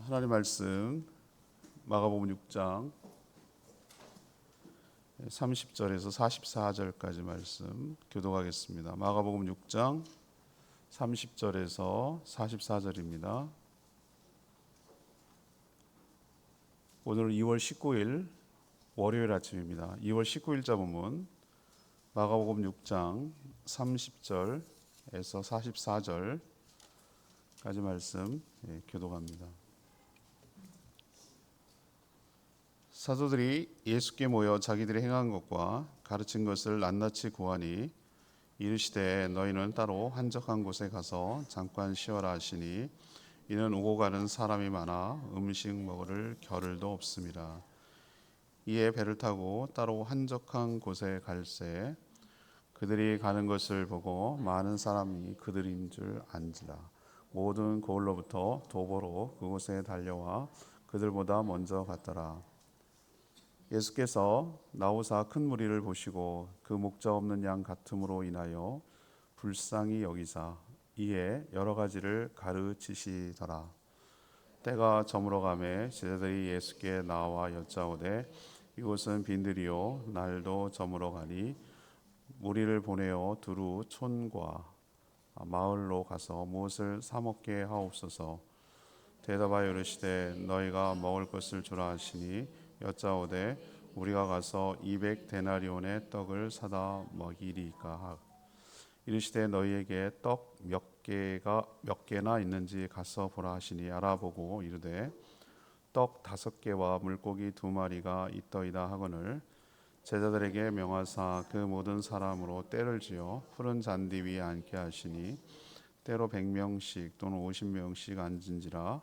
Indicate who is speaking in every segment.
Speaker 1: 하나님 말씀 마가복음 6장 30절에서 44절까지 말씀 교독하겠습니다. 마가복음 6장 30절에서 44절입니다. 오늘은 2월 19일 월요일 아침입니다. 2월 19일자 본문 마가복음 6장 30절에서 44절까지 말씀 교독합니다. 사도들이 예수께 모여 자기들이 행한 것과 가르친 것을 낱낱이 고하니 이르시되 너희는 따로 한적한 곳에 가서 잠깐 쉬어라 하시니 이는 오고 가는 사람이 많아 음식 먹을 겨를도 없음이라. 이에 배를 타고 따로 한적한 곳에 갈새 그들이 가는 것을 보고 많은 사람이 그들인 줄 안지라. 모든 고을로부터 도보로 그곳에 달려와 그들보다 먼저 갔더라. 예수께서 나오사 큰 무리를 보시고 그 목자 없는 양 같음으로 인하여 불쌍히 여기사 이에 여러 가지를 가르치시더라. 때가 저물어가매 제자들이 예수께 나와 여짜오되 이곳은 빈들이요 날도 저물어가니 무리를 보내어 두루 촌과 마을로 가서 무엇을 사 먹게 하옵소서. 대답하여 이르시되 너희가 먹을 것을 주라 하시니 여짜오되 우리가 가서 200데나리온의 떡을 사다 먹이리까. 이르시되 너희에게 떡 몇 개나 있는지 가서 보라 하시니 알아보고 이르되 떡 5개와 물고기 2마리가 있더이다 하거늘 제자들에게 명하사 그 모든 사람으로 때를 지어 푸른 잔디 위에 앉게 하시니 때로 100명씩 또는 50명씩 앉은지라.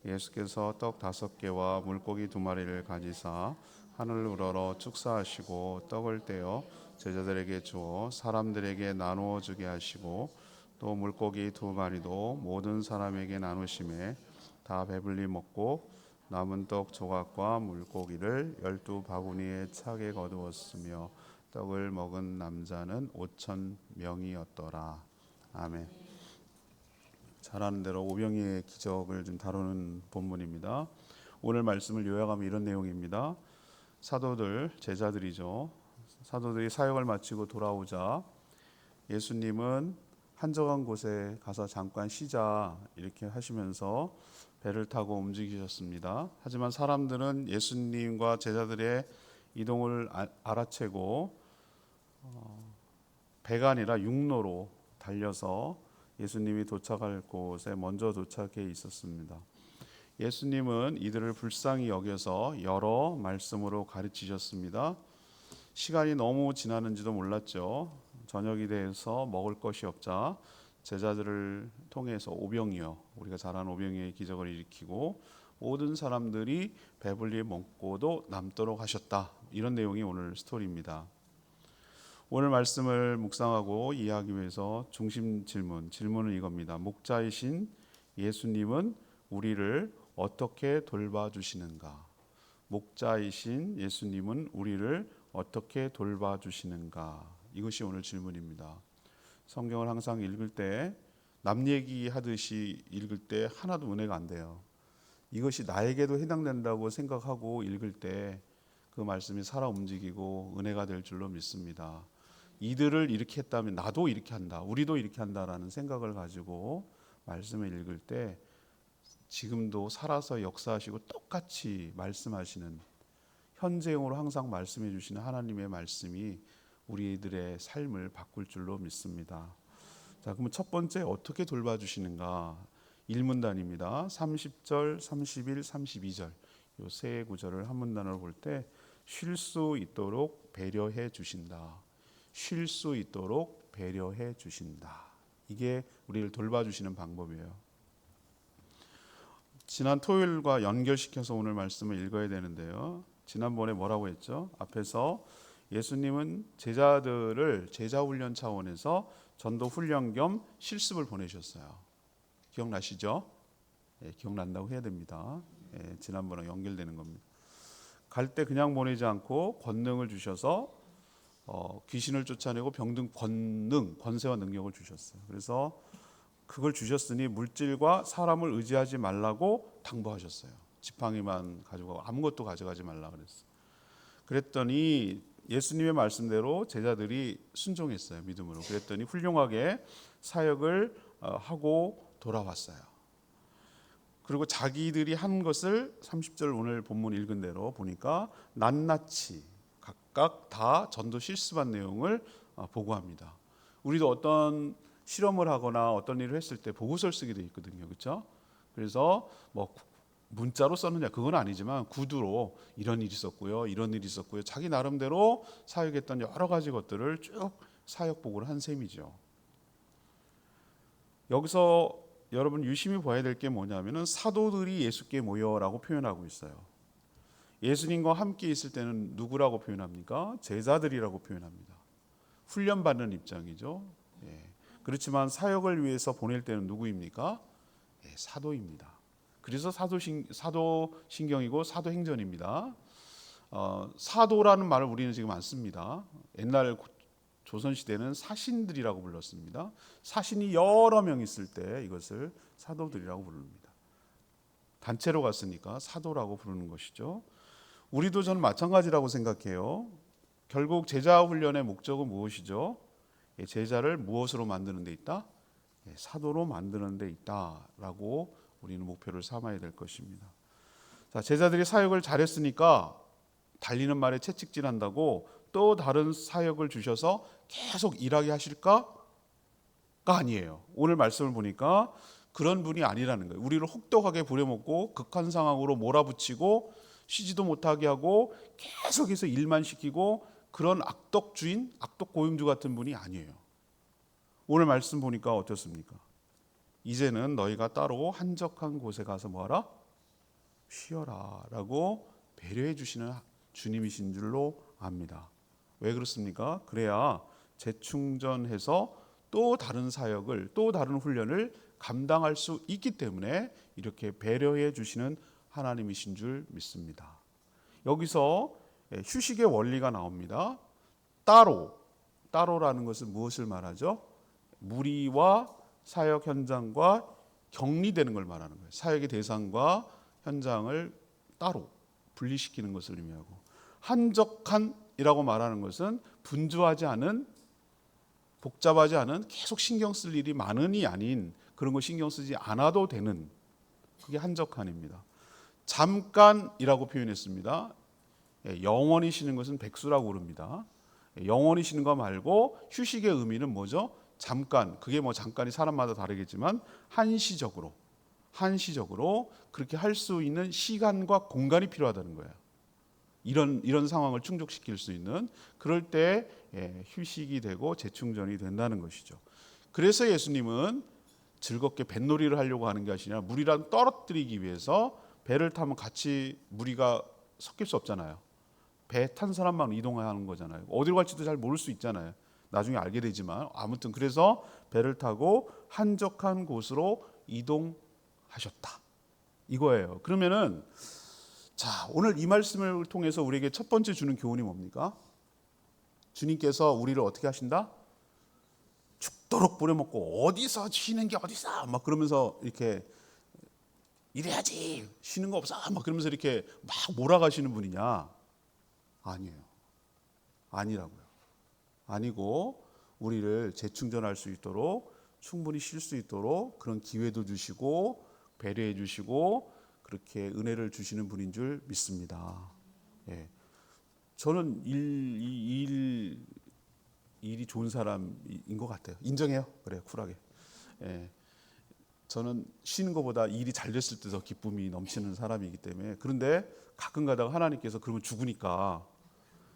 Speaker 1: 예수께서 떡 5개와 물고기 2마리를 가지사 하늘을 우러러 축사하시고 떡을 떼어 제자들에게 주어 사람들에게 나누어 주게 하시고 또 물고기 2마리도 모든 사람에게 나누심에 다 배불리 먹고 남은 떡 조각과 물고기를 12바구니에 차게 거두었으며 떡을 먹은 남자는 5,000명이었더라. 아멘. 잘 아는 대로 오병이의 기적을 좀 다루는 본문입니다. 오늘 말씀을 요약하면 이런 내용입니다. 사도들, 제자들이죠. 사도들이 사역을 마치고 돌아오자 예수님은 한적한 곳에 가서 잠깐 쉬자 이렇게 하시면서 배를 타고 움직이셨습니다. 하지만 사람들은 예수님과 제자들의 이동을 알아채고 배가 아니라 육로로 달려서 예수님이 도착할 곳에 먼저 도착해 있었습니다. 예수님은 이들을 불쌍히 여겨서 여러 말씀으로 가르치셨습니다. 시간이 너무 지나는지도 몰랐죠. 저녁이 돼서 먹을 것이 없자 제자들을 통해서 오병이어, 우리가 잘 아는 오병이어의 기적을 일으키고 모든 사람들이 배불리 먹고도 남도록 하셨다. 이런 내용이 오늘 스토리입니다. 오늘 말씀을 묵상하고 이해하기 위해서 중심 질문은 이겁니다. 목자이신 예수님은 우리를 어떻게 돌봐주시는가? 목자이신 예수님은 우리를 어떻게 돌봐주시는가? 이것이 오늘 질문입니다. 성경을 항상 읽을 때 남 얘기하듯이 읽을 때 하나도 은혜가 안 돼요. 이것이 나에게도 해당된다고 생각하고 읽을 때 그 말씀이 살아 움직이고 은혜가 될 줄로 믿습니다. 이들을 이렇게 했다면 나도 이렇게 한다, 우리도 이렇게 한다라는 생각을 가지고 말씀을 읽을 때 지금도 살아서 역사하시고 똑같이 말씀하시는, 현재형으로 항상 말씀해 주시는 하나님의 말씀이 우리들의 삶을 바꿀 줄로 믿습니다. 자, 그러면 첫 번째 어떻게 돌봐주시는가? 1문단입니다. 30절, 31, 32절 이 세 구절을 한 문단으로 볼 때 쉴 수 있도록 배려해 주신다. 쉴 수 있도록 배려해 주신다. 이게 우리를 돌봐주시는 방법이에요. 지난 토요일과 연결시켜서 오늘 말씀을 읽어야 되는데요. 지난번에 뭐라고 했죠? 앞에서 예수님은 제자들을 제자훈련 차원에서 전도훈련 겸 실습을 보내셨어요. 기억나시죠? 기억난다고 해야 됩니다. 지난번에 연결되는 겁니다. 갈 때 그냥 보내지 않고 권능을 주셔서 귀신을 쫓아내고 병든 권세와 능력을 주셨어요. 그래서 그걸 주셨으니 물질과 사람을 의지하지 말라고 당부하셨어요. 지팡이만 가지고 아무것도 가져가지 말라 그랬어요. 그랬더니 예수님의 말씀대로 제자들이 순종했어요. 믿음으로. 그랬더니 훌륭하게 사역을 하고 돌아왔어요. 그리고 자기들이 한 것을 30절 오늘 본문 읽은 대로 보니까 낱낱이 각각 다 전도 실습한 내용을 보고합니다. 우리도 어떤 실험을 하거나 어떤 일을 했을 때 보고서를 쓰게 돼 있거든요. 그렇죠? 그래서 뭐 문자로 썼느냐 그건 아니지만 구두로 이런 일이 있었고요. 이런 일이 있었고요. 자기 나름대로 사역했던 여러 가지 것들을 쭉 사역 보고를 한 셈이죠. 여기서 여러분 유심히 봐야 될 게 뭐냐면은 사도들이 예수께 모여라고 표현하고 있어요. 예수님과 함께 있을 때는 누구라고 표현합니까? 제자들이라고 표현합니다. 훈련받는 입장이죠. 예. 그렇지만 사역을 위해서 보낼 때는 누구입니까? 예, 사도입니다. 그래서 사도신경이고 사도행전입니다. 사도라는 말을 우리는 지금 안 씁니다. 옛날 조선시대는 사신들이라고 불렀습니다. 사신이 여러 명 있을 때 이것을 사도들이라고 부릅니다. 단체로 갔으니까 사도라고 부르는 것이죠. 우리도 저는 마찬가지라고 생각해요. 결국 제자 훈련의 목적은 무엇이죠? 제자를 무엇으로 만드는 데 있다? 사도로 만드는 데 있다라고 우리는 목표를 삼아야 될 것입니다. 자, 제자들이 사역을 잘했으니까 달리는 말에 채찍질한다고 또 다른 사역을 주셔서 계속 일하게 하실까가 아니에요. 오늘 말씀을 보니까 그런 분이 아니라는 거예요. 우리를 혹독하게 부려먹고 극한 상황으로 몰아붙이고 쉬지도 못하게 하고 계속해서 일만 시키고 그런 악덕주인, 악덕고용주 같은 분이 아니에요. 오늘 말씀 보니까 어떻습니까? 이제는 너희가 따로 한적한 곳에 가서 뭐하라? 쉬어라 라고 배려해 주시는 주님이신 줄로 압니다. 왜 그렇습니까? 그래야 재충전해서 또 다른 사역을, 또 다른 훈련을 감당할 수 있기 때문에 이렇게 배려해 주시는 하나님이신 줄 믿습니다. 여기서 휴식의 원리가 나옵니다. 따로라는 것은 무엇을 말하죠? 무리와 사역 현장과 격리되는 걸 말하는 거예요. 사역의 대상과 현장을 따로 분리시키는 것을 의미하고, 한적한이라고 말하는 것은 분주하지 않은, 복잡하지 않은, 계속 신경 쓸 일이 많은이 아닌 그런 거 신경 쓰지 않아도 되는, 그게 한적한입니다. 잠깐이라고 표현했습니다. 영원히 쉬는 것은 백수라고 그럽니다. 영원히 쉬는 거 말고 휴식의 의미는 뭐죠? 잠깐, 그게 뭐 잠깐이 사람마다 다르겠지만 한시적으로 그렇게 할 수 있는 시간과 공간이 필요하다는 거예요. 이런 상황을 충족시킬 수 있는, 그럴 때 휴식이 되고 재충전이 된다는 것이죠. 그래서 예수님은 즐겁게 뱃놀이를 하려고 하는 게 아니라 무리랑 떨어뜨리기 위해서 배를 타면 같이 무리가 섞일 수 없잖아요. 배 탄 사람만 이동하는 거잖아요. 어디로 갈지도 잘 모를 수 있잖아요. 나중에 알게 되지만 아무튼 그래서 배를 타고 한적한 곳으로 이동하셨다. 이거예요. 그러면은 자, 오늘 이 말씀을 통해서 우리에게 첫 번째 주는 교훈이 뭡니까? 주님께서 우리를 어떻게 하신다? 죽도록 부려먹고 어디서 쉬는 게 어디서 막 그러면서 이렇게 이래야지 쉬는 거 없어 막 그러면서 이렇게 막 몰아가시는 분이냐? 아니에요. 아니라고요. 아니고 우리를 재충전할 수 있도록 충분히 쉴 수 있도록 그런 기회도 주시고 배려해 주시고 그렇게 은혜를 주시는 분인 줄 믿습니다. 예. 저는 일이 좋은 사람인 것 같아요. 인정해요. 그래요. 쿨하게. 예. 저는 쉬는 것보다 일이 잘 됐을 때 더 기쁨이 넘치는 사람이기 때문에. 그런데 가끔 가다가 하나님께서 그러면 죽으니까,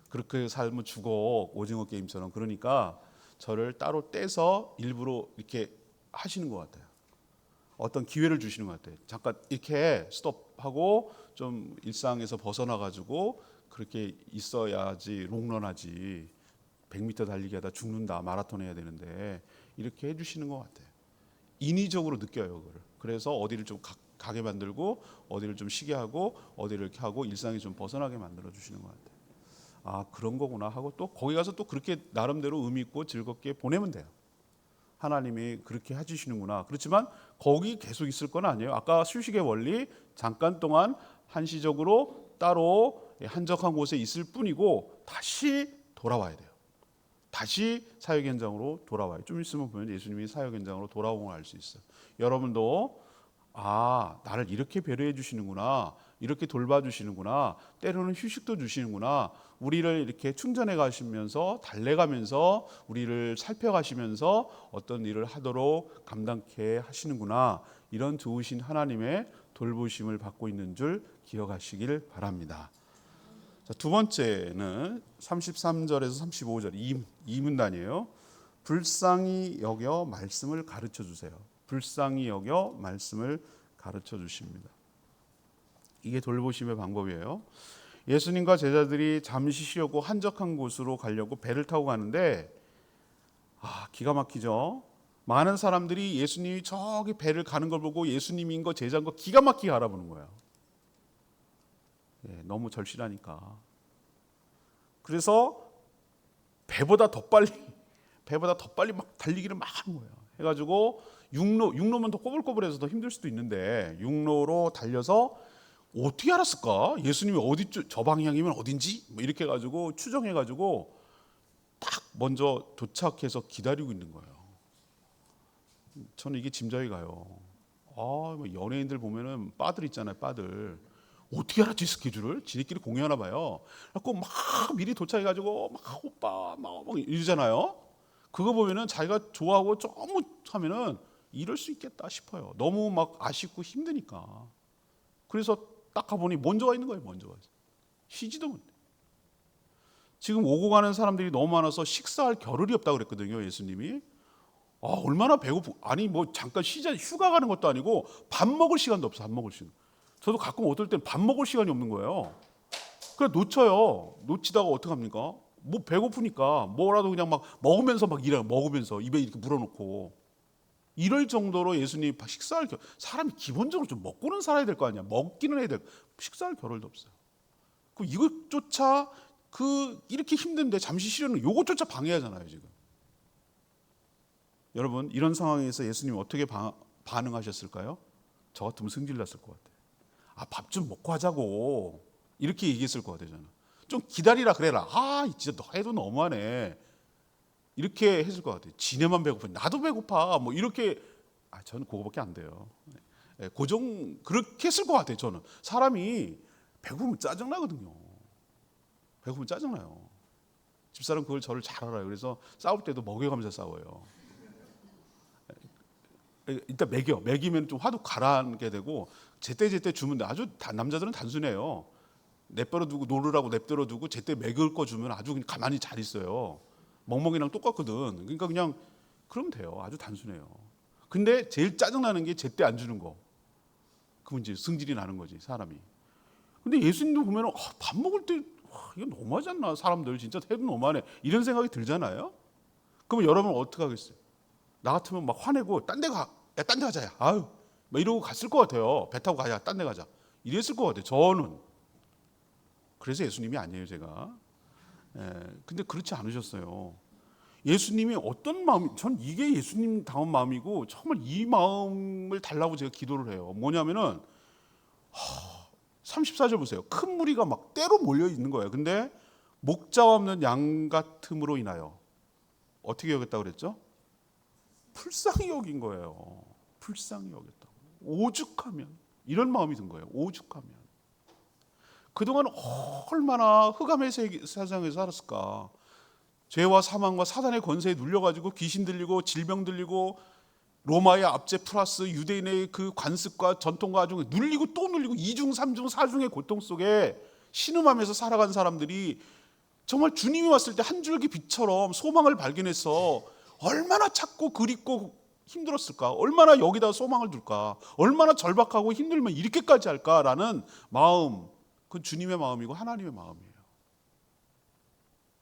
Speaker 1: 그렇게 살면 죽어, 오징어 게임처럼. 그러니까 저를 따로 떼서 일부러 이렇게 하시는 것 같아요. 어떤 기회를 주시는 것 같아요. 잠깐 이렇게 스톱하고 좀 일상에서 벗어나가지고 그렇게 있어야지 롱런하지. 100m 달리기 하다 죽는다, 마라톤 해야 되는데 이렇게 해주시는 것 같아요. 인위적으로 느껴요, 그거를. 그래서 어디를 좀 가게 만들고 어디를 좀 쉬게 하고 어디를 이렇게 하고 일상에 좀 벗어나게 만들어 주시는 것 같아요. 아, 그런 거구나 하고 또 거기 가서 또 그렇게 나름대로 의미 있고 즐겁게 보내면 돼요. 하나님이 그렇게 해주시는구나. 그렇지만 거기 계속 있을 건 아니에요. 아까 휴식의 원리, 잠깐 동안 한시적으로 따로 한적한 곳에 있을 뿐이고 다시 돌아와야 돼요. 다시 사역 현장으로 돌아와요. 좀 있으면 보면 예수님이 사역 현장으로 돌아온 걸 알 수 있어요. 여러분도 나를 이렇게 배려해 주시는구나, 이렇게 돌봐 주시는구나, 때로는 휴식도 주시는구나, 우리를 이렇게 충전해 가시면서 달래가면서 우리를 살펴가시면서 어떤 일을 하도록 감당케 하시는구나, 이런 좋으신 하나님의 돌보심을 받고 있는 줄 기억하시길 바랍니다. 자, 두 번째는 33절에서 35절 이 문단이에요. 불쌍히 여겨 말씀을 가르쳐 주세요. 불쌍히 여겨 말씀을 가르쳐 주십니다. 이게 돌보심의 방법이에요. 예수님과 제자들이 잠시 쉬려고 한적한 곳으로 가려고 배를 타고 가는데 기가 막히죠. 많은 사람들이 예수님이 저기 배를 가는 걸 보고 예수님인 거 제자인 거 기가 막히게 알아보는 거예요. 너무 절실하니까. 그래서 배보다 더 빨리 막 달리기를 막 하는 거예요. 해가지고 육로면 더 꼬불꼬불해서 더 힘들 수도 있는데 육로로 달려서 어떻게 알았을까? 예수님이 어디 저 방향이면 어딘지 뭐 이렇게 해가지고 추정해가지고 딱 먼저 도착해서 기다리고 있는 거예요. 저는 이게 짐작이 가요. 연예인들 보면은 빠들 있잖아요, 빠들. 어떻게 알았지 스케줄을? 지들끼리 공유하나 봐요. 그래서 막 미리 도착해가지고 막 오빠 막 이러잖아요. 그거 보면은 자기가 좋아하고 너무 하면은 이럴 수 있겠다 싶어요. 너무 막 아쉽고 힘드니까. 그래서 딱 가보니 먼저 와 있는 거예요. 먼저 와 있어. 쉬지도 못해. 지금 오고 가는 사람들이 너무 많아서 식사할 겨를이 없다고 그랬거든요. 예수님이. 얼마나 배고프. 아니 뭐 잠깐 쉬자 휴가 가는 것도 아니고 밥 먹을 시간도 없어. 밥 먹을 시간. 저도 가끔 어떨 때는 밥 먹을 시간이 없는 거예요. 그래 놓쳐요. 놓치다가 어떡합니까? 뭐 배고프니까 뭐라도 그냥 막 먹으면서 막 일해요. 먹으면서 입에 이렇게 물어놓고 이럴 정도로 예수님이 식사할 사람이 기본적으로 좀 먹고는 살아야 될 거 아니야. 먹기는 해야 될 식사할 겨를도 없어요. 그 이것조차 이렇게 힘든데 잠시 쉬려는 이것조차 방해하잖아요 지금. 여러분 이런 상황에서 예수님이 어떻게 반응하셨을까요? 저 같으면 승질났을 것 같아요. 밥 좀 먹고 하자고 이렇게 얘기했을 것 같아요. 저는 좀 기다리라 그래라. 진짜 너 해도 너무하네. 이렇게 했을 것 같아요. 지네만 배고파. 나도 배고파. 뭐 이렇게 저는 그거밖에 안 돼요. 그렇게 했을 것 같아요. 저는 사람이 배고프면 짜증나거든요. 배고프면 짜증나요. 집사람 그걸 저를 잘 알아요. 그래서 싸울 때도 먹여가면서 싸워요. 일단 먹이면 좀 화도 가라앉게 되고 제때 주면 아주 남자들은 단순해요. 냅버려 두고 노르라고 냅버려 두고 제때 먹을 거 주면 아주 그냥 가만히 잘 있어요. 멍멍이랑 똑같거든. 그러니까 그냥 그러면 돼요. 아주 단순해요. 근데 제일 짜증나는 게 제때 안 주는 거. 그건 이제 승질이 나는 거지 사람이. 근데 예수님도 보면 밥 먹을 때 이거 너무하지 않나? 사람들 진짜 해도 너무하네. 이런 생각이 들잖아요. 그러면 여러분 어떻게 하겠어요? 나 같으면 막 화내고 딴 데 가자. 야. 막 이러고 갔을 것 같아요. 배 타고 가자. 딴 데 가자. 이랬을 것 같아요. 저는. 그래서 예수님이 아니에요, 제가. 근데 그렇지 않으셨어요. 예수님이 어떤 마음, 전 이게 예수님 다운 마음이고 정말 이 마음을 달라고 제가 기도를 해요. 뭐냐면은 34절 보세요. 큰 무리가 막 때로 몰려 있는 거예요. 근데 목자 없는 양 같음으로 인하여 어떻게 여겼다고 그랬죠? 불쌍히 여긴 거예요. 불쌍히 여겼다고. 오죽하면 이런 마음이 든 거예요. 오죽하면 그동안 얼마나 흑암의 세상에서 살았을까. 죄와 사망과 사단의 권세에 눌려가지고 귀신 들리고 질병 들리고 로마의 압제 플러스 유대인의 그 관습과 전통과 가지고 눌리고 또 눌리고 이중 삼중 사중의 고통 속에 신음하면서 살아간 사람들이 정말 주님이 왔을 때 한 줄기 빛처럼 소망을 발견해서 얼마나 찾고 그립고 힘들었을까. 얼마나 여기다 소망을 둘까. 얼마나 절박하고 힘들면 이렇게까지 할까라는 마음. 그건 주님의 마음이고 하나님의 마음이에요.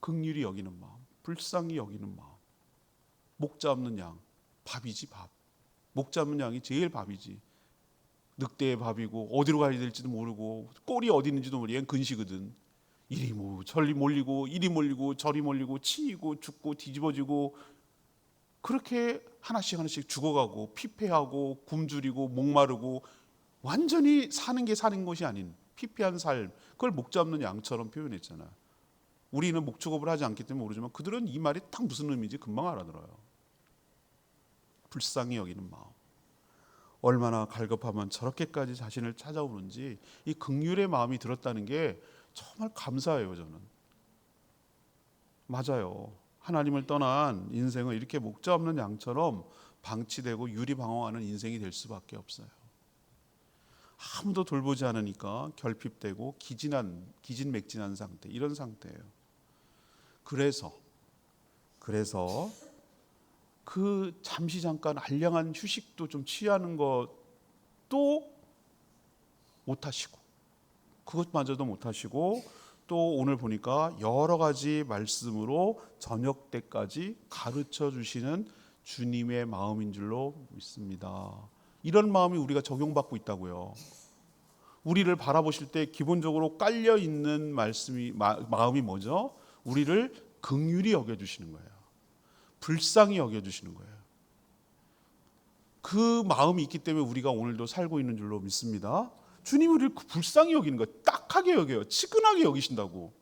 Speaker 1: 긍휼히 여기는 마음, 불쌍히 여기는 마음. 목자 없는 양, 밥이지 밥. 목자 없는 양이 제일 밥이지. 늑대의 밥이고 어디로 가야 될지도 모르고 꼴이 어디 있는지도 모르고 얘는 근시거든. 이리 저리 몰리고 이리 몰리고 저리 몰리고 치이고 죽고 뒤집어지고 그렇게 하나씩 하나씩 죽어가고 피폐하고 굶주리고 목마르고 완전히 사는 게 사는 것이 아닌 피폐한 삶, 그걸 목 잡는 양처럼 표현했잖아요. 우리는 목축업을 하지 않기 때문에 모르지만 그들은 이 말이 딱 무슨 의미인지 금방 알아들어요. 불쌍히 여기는 마음. 얼마나 갈급하면 저렇게까지 자신을 찾아오는지 이 긍휼의 마음이 들었다는 게 정말 감사해요. 저는. 맞아요. 하나님을 떠난 인생은 이렇게 목자 없는 양처럼 방치되고 유리방황하는 인생이 될 수밖에 없어요. 아무도 돌보지 않으니까 결핍되고 기진맥진한 상태, 이런 상태예요. 그래서 그 잠시 잠깐 알량한 휴식도 좀 취하는 것도 못하시고, 그것마저도 못하시고, 또 오늘 보니까 여러 가지 말씀으로 저녁 때까지 가르쳐 주시는 주님의 마음인 줄로 믿습니다. 이런 마음이 우리가 적용받고 있다고요. 우리를 바라보실 때 기본적으로 깔려 있는 마음이 뭐죠? 우리를 긍휼히 여겨주시는 거예요. 불쌍히 여겨주시는 거예요. 그 마음이 있기 때문에 우리가 오늘도 살고 있는 줄로 믿습니다. 주님이 우리를 불쌍히 여기는 거예요. 딱하게 여겨요. 치근하게 여기신다고.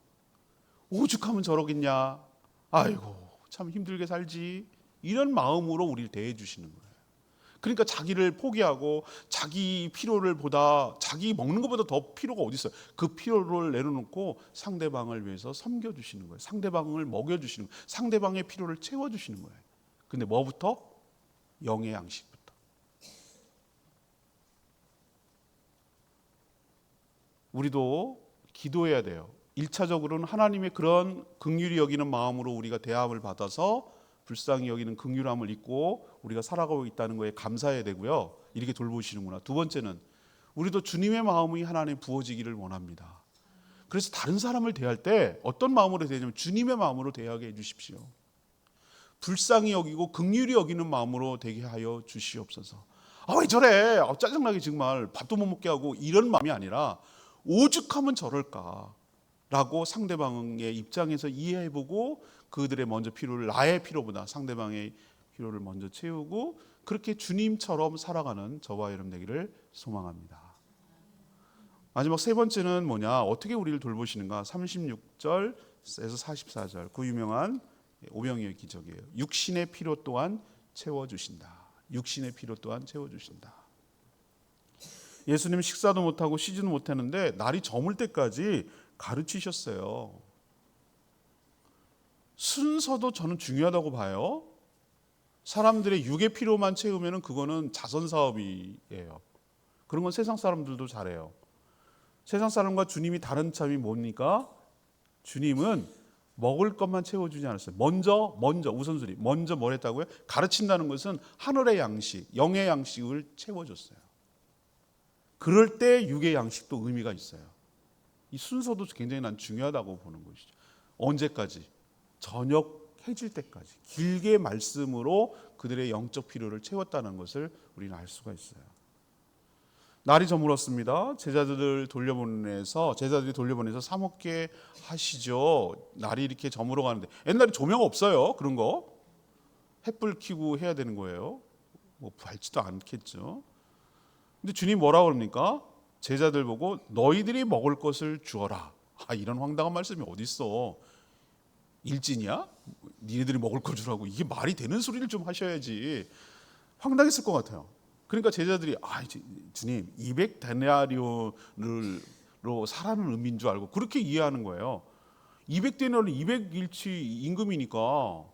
Speaker 1: 오죽하면 저러겠냐. 아이고 참 힘들게 살지. 이런 마음으로 우리를 대해 주시는 거예요. 그러니까 자기를 포기하고 자기 필요를 자기 먹는 것보다 더 필요가 어디 있어요. 그 필요를 내려놓고 상대방을 위해서 섬겨주시는 거예요. 상대방을 먹여주시는 거예요. 상대방의 필요를 채워주시는 거예요. 근데 뭐부터? 영의 양식부터. 우리도 기도해야 돼요. 1차적으로는 하나님의 그런 긍휼히 여기는 마음으로 우리가 대함을 받아서 불쌍히 여기는 긍휼함을 잊고 우리가 살아가고 있다는 거에 감사해야 되고요. 이렇게 돌보시는구나. 두 번째는 우리도 주님의 마음이 하나님에 부어지기를 원합니다. 그래서 다른 사람을 대할 때 어떤 마음으로 대하냐면 주님의 마음으로 대하게 해주십시오. 불쌍히 여기고 긍휼히 여기는 마음으로 되게 하여 주시옵소서. 왜 저래? 짜증나게 정말 밥도 못 먹게 하고, 이런 마음이 아니라 오죽하면 저럴까 라고 상대방의 입장에서 이해해보고 그들의 먼저 필요를 나의 필요보다 상대방의 필요를 먼저 채우고 그렇게 주님처럼 살아가는 저와 여러분 되기를 소망합니다. 마지막 세 번째는 뭐냐? 어떻게 우리를 돌보시는가? 36절에서 44절 그 유명한 오병이어의 기적이에요. 육신의 필요 또한 채워주신다. 육신의 필요 또한 채워주신다. 예수님 식사도 못하고 쉬지도 못했는데 날이 저물 때까지 가르치셨어요. 순서도 저는 중요하다고 봐요. 사람들의 육의 필요만 채우면 그거는 자선 사업이에요. 그런 건 세상 사람들도 잘해요. 세상 사람과 주님이 다른 점이 뭡니까? 주님은 먹을 것만 채워주지 않았어요. 먼저 우선순위. 먼저 뭘 했다고요? 가르친다는 것은 하늘의 양식, 영의 양식을 채워줬어요. 그럴 때 육의 양식도 의미가 있어요. 이 순서도 굉장히 난 중요하다고 보는 것이죠. 언제까지? 저녁 해질 때까지 길게 말씀으로 그들의 영적 필요를 채웠다는 것을 우리는 알 수가 있어요. 날이 저물었습니다. 제자들이 돌려보내서 사 먹게 하시죠. 날이 이렇게 저물어 가는데 옛날에 조명 없어요. 그런 거 햇불 켜고 해야 되는 거예요. 뭐 밝지도 않겠죠. 근데 주님 뭐라고 그럽니까? 제자들 보고 너희들이 먹을 것을 주어라. 이런 황당한 말씀이 어디 있어? 일진이야? 니네들이 먹을 거 주라고. 이게 말이 되는 소리를 좀 하셔야지. 황당했을 것 같아요. 그러니까 제자들이 주님 200데나리온으로 사라는 의미인 줄 알고 그렇게 이해하는 거예요. 200데나리온 200일치 임금이니까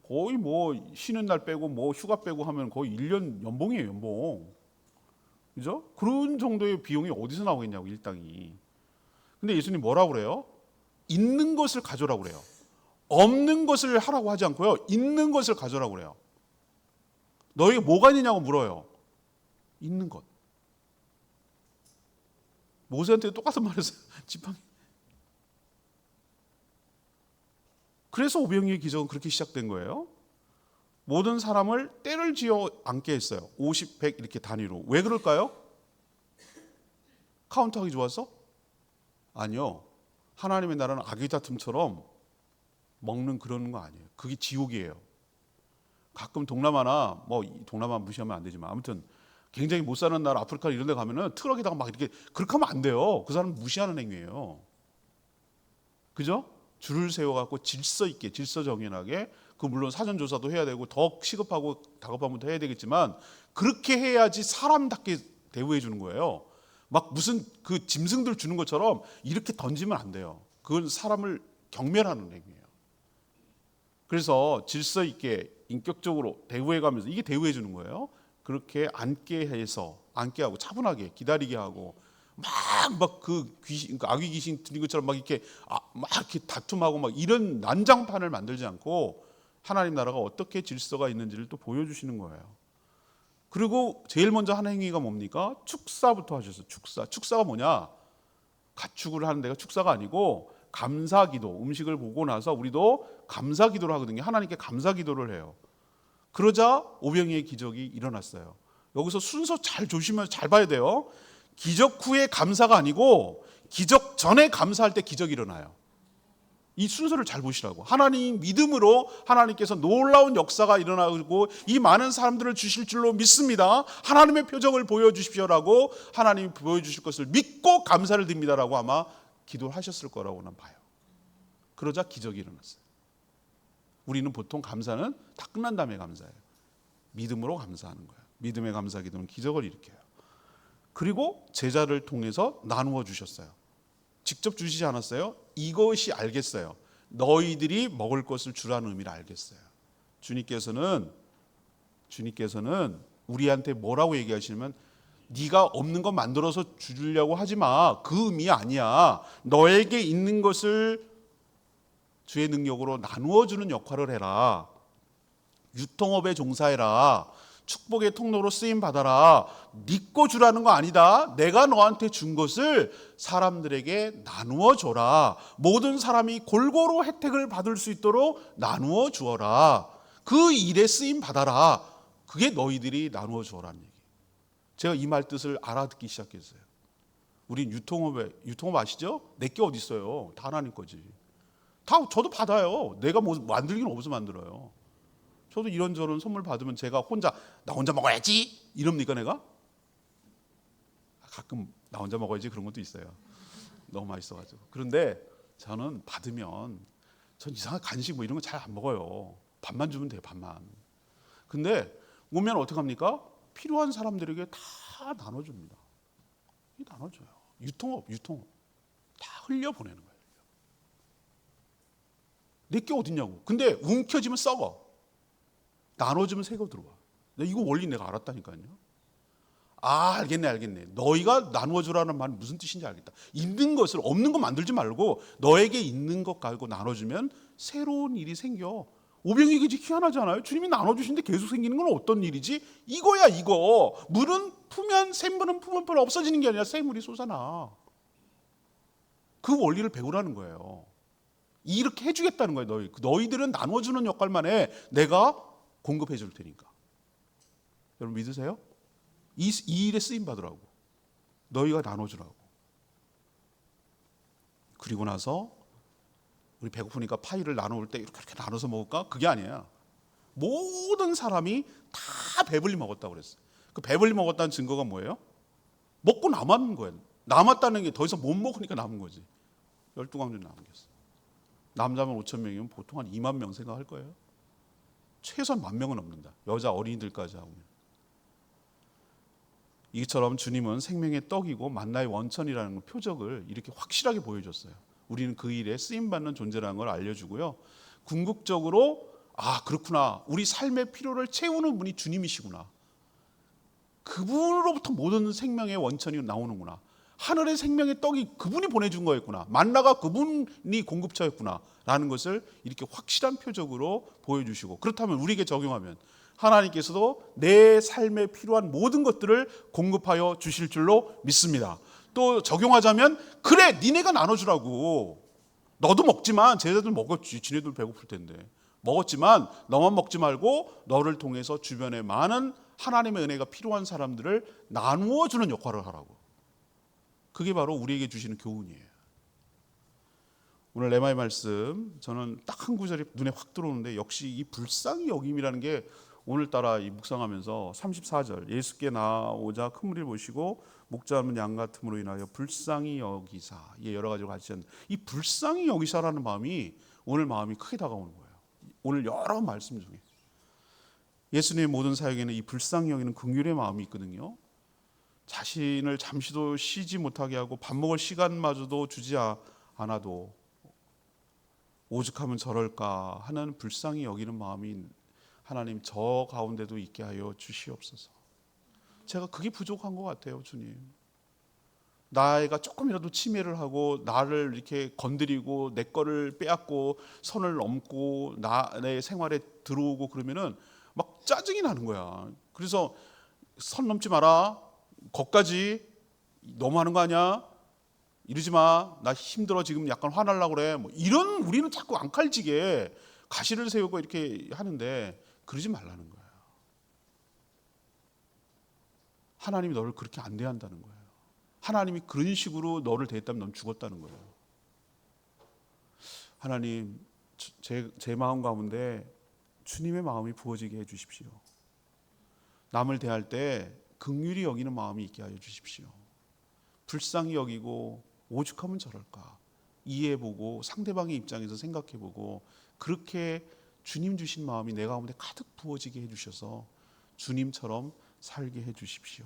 Speaker 1: 거의 뭐 쉬는 날 빼고 뭐 휴가 빼고 하면 거의 1년 연봉이에요. 연봉. 그죠? 그런 정도의 비용이 어디서 나오겠냐고, 일당이. 근데 예수님 뭐라고 그래요? 있는 것을 가져라고 그래요. 없는 것을 하라고 하지 않고요. 있는 것을 가져라고 그래요. 너희가 뭐가 있느냐고 물어요. 있는 것. 모세한테 똑같은 말 했어요. 지팡이. 그래서 오병이어의 기적은 그렇게 시작된 거예요. 모든 사람을 때를 지어 앉게 했어요. 50, 100 이렇게 단위로. 왜 그럴까요? 카운트하기 좋아서? 아니요. 하나님의 나라는 아기다툼처럼 먹는 그런 거 아니에요. 그게 지옥이에요. 가끔 동남아나 뭐 동남아 무시하면 안 되지만 아무튼 굉장히 못 사는 나라 아프리카 이런 데 가면은 트럭에다가 막 이렇게 그렇게 하면 안 돼요. 그 사람 무시하는 행위예요. 그죠? 줄을 세워갖고 질서 있게 질서 정연하게 그 물론 사전 조사도 해야 되고 더 시급하고 다급한 것도 해야 되겠지만 그렇게 해야지 사람답게 대우해 주는 거예요. 막 무슨 그 짐승들 주는 것처럼 이렇게 던지면 안 돼요. 그건 사람을 경멸하는 행위예요. 그래서 질서 있게 인격적으로 대우해 가면서 이게 대우해 주는 거예요. 그렇게 앉게 해서 앉게 하고 차분하게 기다리게 하고 막 그 귀신, 그 아귀 귀신 들린 것처럼 막 이렇게 막 이렇게 다툼하고 막 이런 난장판을 만들지 않고 하나님 나라가 어떻게 질서가 있는지를 또 보여주시는 거예요. 그리고 제일 먼저 하는 행위가 뭡니까? 축사부터 하셨어요. 축사가 뭐냐? 가축을 하는 데가 축사가 아니고 감사기도. 음식을 보고 나서 우리도 감사기도를 하거든요. 하나님께 감사기도를 해요. 그러자 오병이의 기적이 일어났어요. 여기서 순서 잘 조심해서 잘 봐야 돼요. 기적 후에 감사가 아니고 기적 전에 감사할 때 기적이 일어나요. 이 순서를 잘 보시라고. 하나님 믿음으로 하나님께서 놀라운 역사가 일어나고 이 많은 사람들을 주실 줄로 믿습니다. 하나님의 표정을 보여주십시오라고 하나님이 보여주실 것을 믿고 감사를 드립니다라고 아마 기도를 하셨을 거라고 난 봐요. 그러자 기적이 일어났어요. 우리는 보통 감사는 다 끝난 다음에 감사해요. 믿음으로 감사하는 거예요. 믿음의 감사 기도는 기적을 일으켜요. 그리고 제자를 통해서 나누어 주셨어요. 직접 주시지 않았어요. 이것이 알겠어요. 너희들이 먹을 것을 주라는 의미를 알겠어요. 주님께서는 우리한테 뭐라고 얘기하시냐면 네가 없는 것 만들어서 주려고 하지 마. 그 의미 아니야. 너에게 있는 것을 주의 능력으로 나누어 주는 역할을 해라. 유통업에 종사해라. 축복의 통로로 쓰임 받아라. 네 거 주라는 거 아니다. 내가 너한테 준 것을 사람들에게 나누어 줘라. 모든 사람이 골고루 혜택을 받을 수 있도록 나누어 주어라. 그 일에 쓰임 받아라. 그게 너희들이 나누어 주어라는 얘기. 제가 이 말 뜻을 알아듣기 시작했어요. 우린 유통업 아시죠? 내게 어디 있어요? 다 하나님 거지. 다 저도 받아요. 내가 뭐 만들기는 없어서 만들어요. 저도 이런저런 선물 받으면 제가 나 혼자 먹어야지 이럽니까 내가? 가끔 나 혼자 먹어야지 그런 것도 있어요. 너무 맛있어가지고. 그런데 저는 받으면 전 이상한 간식 뭐 이런 거 잘 안 먹어요. 밥만 주면 돼요. 밥만. 근데 오면 어떻게 합니까? 필요한 사람들에게 다 나눠줍니다. 나눠줘요. 유통업 다 흘려보내는 거예요. 내게 어딨냐고. 근데 움켜쥐면 썩어. 나눠주면 새거 들어와. 이거 원리 내가 알았다니까요. 알겠네. 너희가 나누어주라는 말은 무슨 뜻인지 알겠다. 있는 것을 없는 거 만들지 말고 너에게 있는 것 가지고 나눠주면 새로운 일이 생겨. 오병이게 희한하잖아요. 주님이 나눠주시는데 계속 생기는 건 어떤 일이지? 이거야 이거. 물은 풀면 샘물은 풀면 없어지는 게 아니라 샘물이 솟아나. 그 원리를 배우라는 거예요. 이렇게 해주겠다는 거예요. 너희들은 나눠주는 역할만 해. 내가 공급해 줄 테니까. 여러분 믿으세요? 이 일에 쓰임 받으라고. 너희가 나눠주라고. 그리고 나서 우리 배고프니까 파이를 나눠올 때 이렇게 나눠서 먹을까? 그게 아니야. 모든 사람이 다 배불리 먹었다고 그랬어요. 그 배불리 먹었다는 증거가 뭐예요? 먹고 남았는 거예요. 남았다는 게 더 이상 못 먹으니까 남은 거지. 12광주 남은 게 있어요. 남자면 5천 명이면 보통 한 2만 명 생각할 거예요. 최소한 1만 명은 넘는다. 여자 어린이들까지 하면. 이처럼 주님은 생명의 떡이고 만나의 원천이라는 표적을 이렇게 확실하게 보여줬어요. 우리는 그 일에 쓰임받는 존재라는 걸 알려주고요. 궁극적으로 그렇구나. 우리 삶의 필요를 채우는 분이 주님이시구나. 그분으로부터 모든 생명의 원천이 나오는구나. 하늘의 생명의 떡이 그분이 보내준 거였구나. 만나가 그분이 공급처였구나 라는 것을 이렇게 확실한 표적으로 보여주시고, 그렇다면 우리에게 적용하면 하나님께서도 내 삶에 필요한 모든 것들을 공급하여 주실 줄로 믿습니다. 또 적용하자면 그래 니네가 나눠주라고. 너도 먹지만 제자들 먹었지. 지네들 배고플 텐데. 먹었지만 너만 먹지 말고 너를 통해서 주변에 많은 하나님의 은혜가 필요한 사람들을 나누어 주는 역할을 하라고. 그게 바로 우리에게 주시는 교훈이에요. 오늘 레마의 말씀 저는 딱 한 구절이 눈에 확 들어오는데, 역시 이 불쌍히 여김이라는 게 오늘따라 이 묵상하면서 34절, 예수께 나오자 큰 무리를 보시고 목자 없는 양 같음으로 인하여 불쌍히 여기사, 이 여러 가지로 같이 하는 이 불쌍히 여기사라는 마음이 오늘 마음이 크게 다가오는 거예요. 오늘 여러 말씀 중에 예수님의 모든 사역에는 이 불쌍히 여기는 긍휼의 마음이 있거든요. 자신을 잠시도 쉬지 못하게 하고 밥 먹을 시간마저도 주지 않아도 오죽하면 저럴까 하는 불쌍히 여기는 마음이 하나님 저 가운데도 있게 하여 주시옵소서. 제가 그게 부족한 것 같아요, 주님. 나이가 조금이라도 침해를 하고 나를 이렇게 건드리고 내 거를 빼앗고 선을 넘고 내 생활에 들어오고 그러면은 막 짜증이 나는 거야. 그래서 선 넘지 마라. 거기까지 너무하는 거 아니야? 이러지 마. 나 힘들어. 지금 약간 화나려고 그래. 뭐 이런, 우리는 자꾸 앙칼지게 가시를 세우고 이렇게 하는데 그러지 말라는 거예요. 하나님이 너를 그렇게 안 대한다는 거예요. 하나님이 그런 식으로 너를 대했다면 넌 죽었다는 거예요. 하나님, 제 마음 가운데 주님의 마음이 부어지게 해 주십시오. 남을 대할 때 긍휼히 여기는 마음이 있게 하여 주십시오. 불쌍히 여기고 오죽하면 저럴까 이해해보고 상대방의 입장에서 생각해보고 그렇게 주님 주신 마음이 내 가운데 가득 부어지게 해주셔서 주님처럼 살게 해주십시오.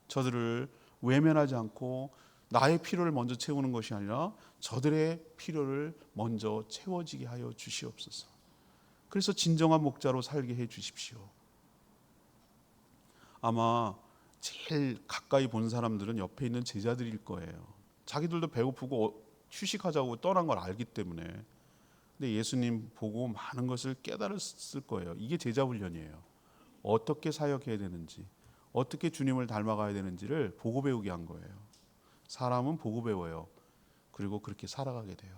Speaker 1: 저들을 외면하지 않고 나의 필요를 먼저 채우는 것이 아니라 저들의 필요를 먼저 채워지게 하여 주시옵소서. 그래서 진정한 목자로 살게 해주십시오. 아마 제일 가까이 본 사람들은 옆에 있는 제자들일 거예요. 자기들도 배고프고 휴식하자고 떠난 걸 알기 때문에. 근데 예수님 보고 많은 것을 깨달았을 거예요. 이게 제자 훈련이에요. 어떻게 사역해야 되는지, 어떻게 주님을 닮아가야 되는지를 보고 배우게 한 거예요. 사람은 보고 배워요. 그리고 그렇게 살아가게 돼요.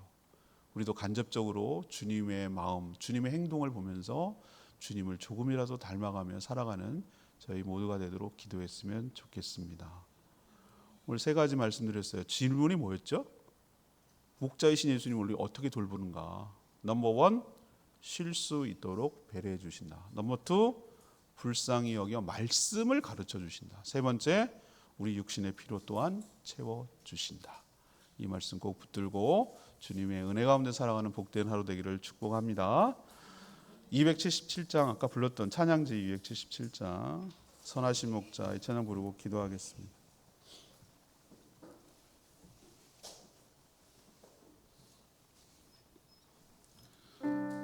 Speaker 1: 우리도 간접적으로 주님의 마음, 주님의 행동을 보면서 주님을 조금이라도 닮아가며 살아가는 저희 모두가 되도록 기도했으면 좋겠습니다. 오늘 세 가지 말씀드렸어요. 질문이 뭐였죠? 목자이신 예수님 우리 어떻게 돌보는가? 넘버 원, 쉴 수 있도록 배려해 주신다. 넘버 투, 불쌍히 여겨 말씀을 가르쳐 주신다. 세 번째, 우리 육신의 필요 또한 채워 주신다. 이 말씀 꼭 붙들고 주님의 은혜 가운데 살아가는 복된 하루 되기를 축복합니다. 277장 아까 불렀던 찬양지 277장 선하신 목자 이 찬양 부르고 기도하겠습니다.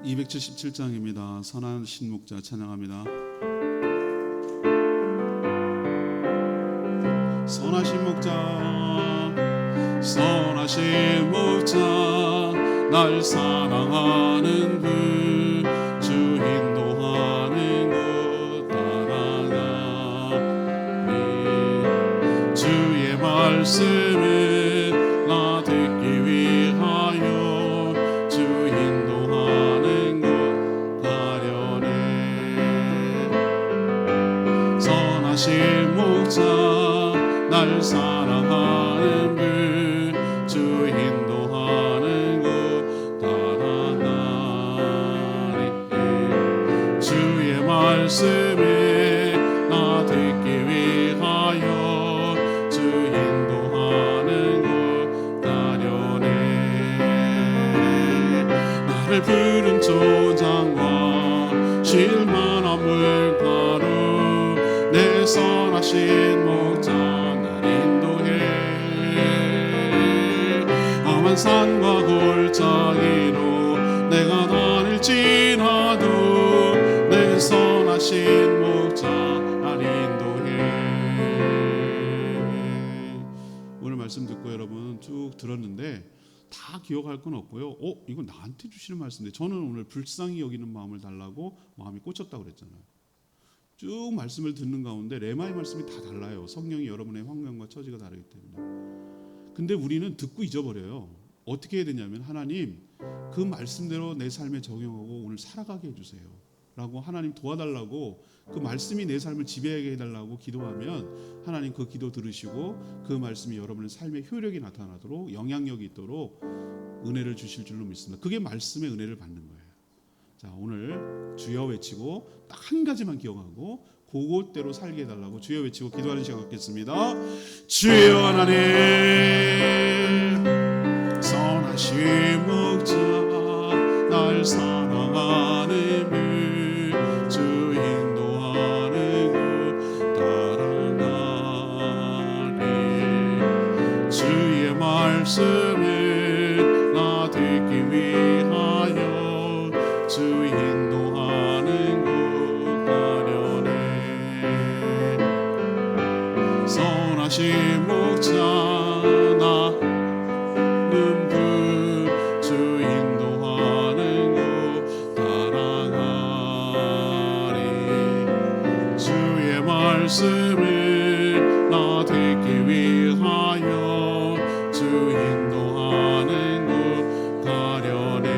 Speaker 1: 277장입니다. 선하신 목자 찬양합니다. 선하신 목자, 선하신 목자, 날 사랑하는 분, 주 인도하는 곳 따라가리. 주의 말씀을 나 듣기 위하여 주 인도하는 곳 가려네. 선하신 목자, 날 사랑하는 분, 주 인도하는 곳 따라가리. 주의 말씀에 나 듣기 위하여 주 인도하는 곳 따려네. 나를 푸른 초장과 쉴만한 물가로 내 선하신 목자 산과 골짜기로 내가 다닐지라도 내 선하신 목자 날 인도해. 오늘 말씀 듣고 여러분 쭉 들었는데 다 기억할 건 없고요. 이거 나한테 주시는 말씀인데 저는 오늘 불쌍히 여기는 마음을 달라고 마음이 꽂혔다고 그랬잖아요. 쭉 말씀을 듣는 가운데 레마의 말씀이 다 달라요. 성령이 여러분의 환경과 처지가 다르기 때문에. 근데 우리는 듣고 잊어버려요. 어떻게 해야 되냐면 하나님 그 말씀대로 내 삶에 적용하고 오늘 살아가게 해주세요. 라고 하나님 도와달라고 그 말씀이 내 삶을 지배하게 해달라고 기도하면 하나님 그 기도 들으시고 그 말씀이 여러분의 삶에 효력이 나타나도록 영향력이 있도록 은혜를 주실 줄로 믿습니다. 그게 말씀의 은혜를 받는 거예요. 자, 오늘 주여 외치고 딱 한 가지만 기억하고 그것대로 살게 해달라고 주여 외치고 기도하는 시간 갖겠습니다. 주여 하나님 선하신 목자 날 사랑하는 주 인도하는 곳 따라가리 주의 말씀을 나 듣기 위하여 주 인도하는 곳 가려네 선하신 목자 나는 주 인도하는 곳 따라가리 주의 말씀을 나 듣기 위하여 주 인도하는 곳 가려네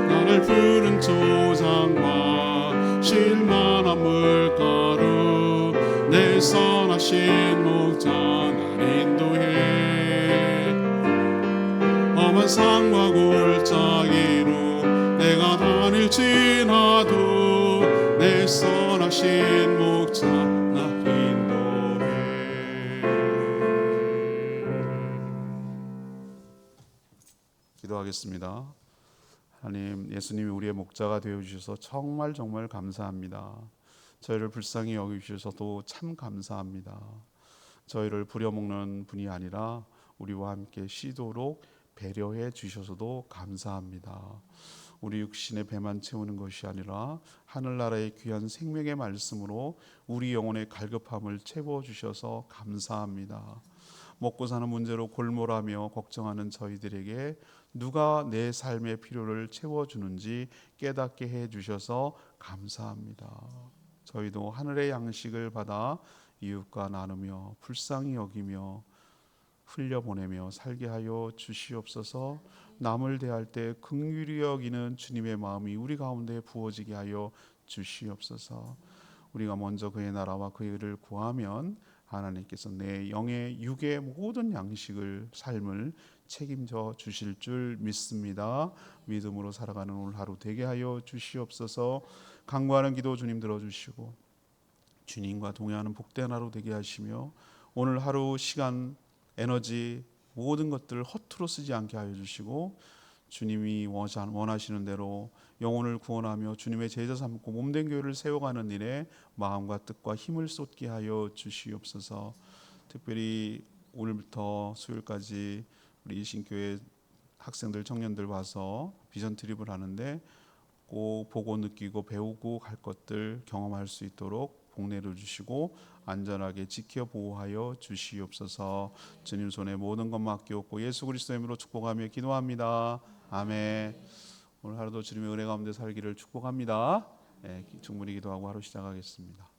Speaker 1: 나를 푸른 초장과 실만한 물가로 내 선하신 목자 날 인도해 험한 산과 골짜기로 내가 다닐지라도 내 선하신 목자 나 인도해. 기도하겠습니다. 하나님, 예수님이 우리의 목자가 되어주셔서 정말 감사합니다. 저희를 불쌍히 여기주셔서도 참 감사합니다. 저희를 부려먹는 분이 아니라 우리와 함께 쉬도록 배려해 주셔서도 감사합니다. 우리 육신의 배만 채우는 것이 아니라 하늘나라의 귀한 생명의 말씀으로 우리 영혼의 갈급함을 채워주셔서 감사합니다. 먹고 사는 문제로 골몰하며 걱정하는 저희들에게 누가 내 삶의 필요를 채워주는지 깨닫게 해주셔서 감사합니다. 저희도 하늘의 양식을 받아 이웃과 나누며 불쌍히 여기며 흘려보내며 살게 하여 주시옵소서. 남을 대할 때 긍휼히 여기는 주님의 마음이 우리 가운데 부어지게 하여 주시옵소서. 우리가 먼저 그의 나라와 그의 의를 구하면 하나님께서 내 영의 육의 모든 양식을 삶을 책임져 주실 줄 믿습니다. 믿음으로 살아가는 오늘 하루 되게 하여 주시옵소서. 간구하는 기도 주님 들어주시고 주님과 동행하는 복된 하루 되게 하시며 오늘 하루 시간 에너지 모든 것들을 허투루 쓰지 않게 하여 주시고 주님이 원하시는 대로 영혼을 구원하며 주님의 제자 삼고 몸된 교회를 세워가는 일에 마음과 뜻과 힘을 쏟게 하여 주시옵소서. 특별히 오늘부터 수요일까지 우리 일신교회 학생들 청년들 와서 비전 트립을 하는데 꼭 보고 느끼고 배우고 갈 것들 경험할 수 있도록 복내를 주시고 안전하게 지켜 보호하여 주시옵소서. 주님 손에 모든 것 맡기옵고 예수 그리스도의 이름으로 축복하며 기도합니다. 아멘. 오늘 하루도 주님의 은혜 가운데 살기를 축복합니다. 충분히 기도하고 하루 시작하겠습니다.